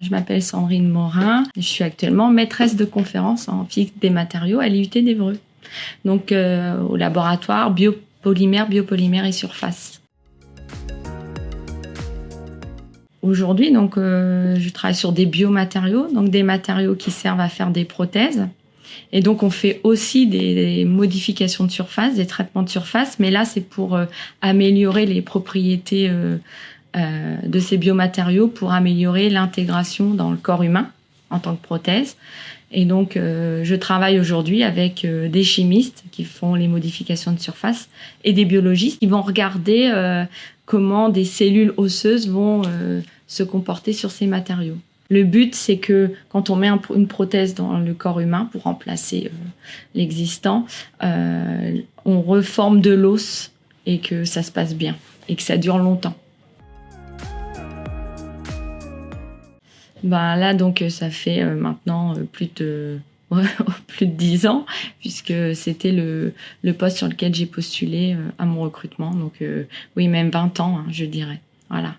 Je m'appelle Sandrine Morin. Je suis actuellement maîtresse de conférence en physique des matériaux à l'IUT d'Évreux. Donc au laboratoire biopolymères et surface. Aujourd'hui, donc je travaille sur des biomatériaux, donc des matériaux qui servent à faire des prothèses. Et donc on fait aussi des modifications de surface, des traitements de surface, mais là c'est pour améliorer les propriétés de ces biomatériaux, pour améliorer l'intégration dans le corps humain en tant que prothèse. Et donc je travaille aujourd'hui avec des chimistes qui font les modifications de surface et des biologistes qui vont regarder comment des cellules osseuses vont se comporter sur ces matériaux. Le but, c'est que quand on met une prothèse dans le corps humain pour remplacer l'existant, on reforme de l'os et que ça se passe bien et que ça dure longtemps. Ben là, donc, ça fait maintenant plus de 10 ans, puisque c'était le poste sur lequel j'ai postulé à mon recrutement. Donc, oui, même 20 ans, hein, je dirais. Voilà.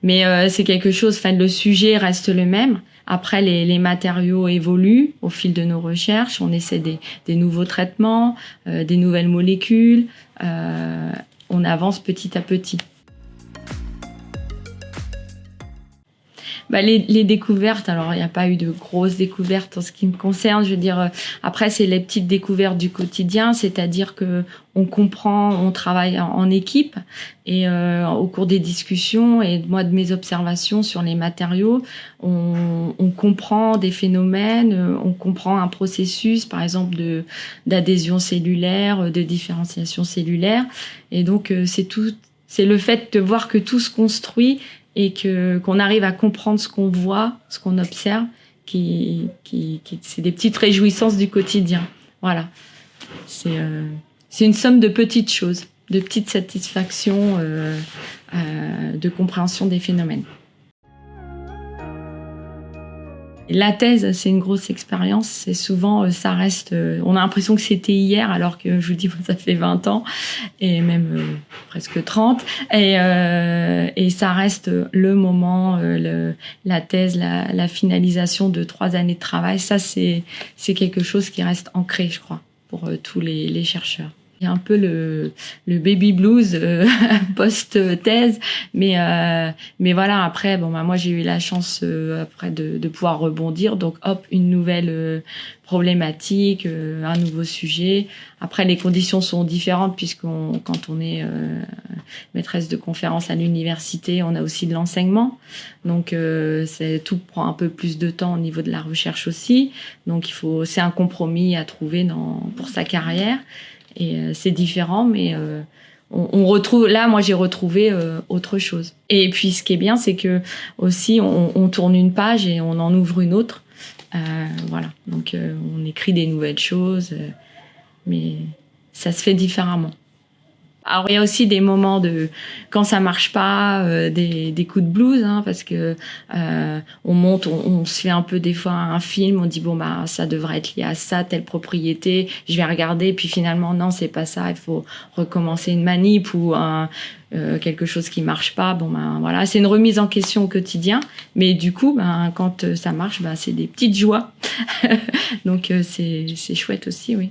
Mais c'est quelque chose, enfin, le sujet reste le même. Après, les matériaux évoluent au fil de nos recherches. On essaie des nouveaux traitements, des nouvelles molécules. On avance petit à petit. Bah, les découvertes, alors il n'y a pas eu de grosses découvertes en ce qui me concerne. Je veux dire, après c'est les petites découvertes du quotidien, c'est-à-dire que on comprend, on travaille en équipe et au cours des discussions et moi de mes observations sur les matériaux, on comprend des phénomènes, on comprend un processus, par exemple d'adhésion cellulaire, de différenciation cellulaire, et donc c'est le fait de voir que tout se construit et qu'on arrive à comprendre ce qu'on voit, ce qu'on observe, qui c'est des petites réjouissances du quotidien. Voilà. C'est une somme de petites choses, de petites satisfactions de compréhension des phénomènes. La thèse, c'est une grosse expérience. C'est souvent, ça reste. On a l'impression que c'était hier, alors que je vous dis, ça fait 20 ans et même presque 30. Et ça reste le moment, la thèse, la finalisation de 3 années de travail. Ça, c'est quelque chose qui reste ancré, je crois, pour tous les chercheurs. Il y a un peu le baby blues post-thèse, mais voilà, après moi j'ai eu la chance après de pouvoir rebondir, donc hop, une nouvelle problématique, un nouveau sujet. Après les conditions sont différentes quand on est maîtresse de conférence à l'université, on a aussi de l'enseignement, donc tout prend un peu plus de temps au niveau de la recherche aussi, donc c'est un compromis à trouver pour sa carrière. Et c'est différent, mais on retrouve. Là, moi, j'ai retrouvé autre chose. Et puis, ce qui est bien, c'est que aussi, on tourne une page et on en ouvre une autre. Voilà. Donc, on écrit des nouvelles choses, mais ça se fait différemment. Alors il y a aussi des moments quand ça marche pas, des coups de blues, hein, parce que on se fait un peu des fois un film, on dit ça devrait être lié à ça, telle propriété, je vais regarder, puis finalement non, c'est pas ça, il faut recommencer une manip ou quelque chose qui marche pas. Voilà, c'est une remise en question au quotidien, mais du coup quand ça marche, c'est des petites joies. Donc c'est chouette aussi, oui.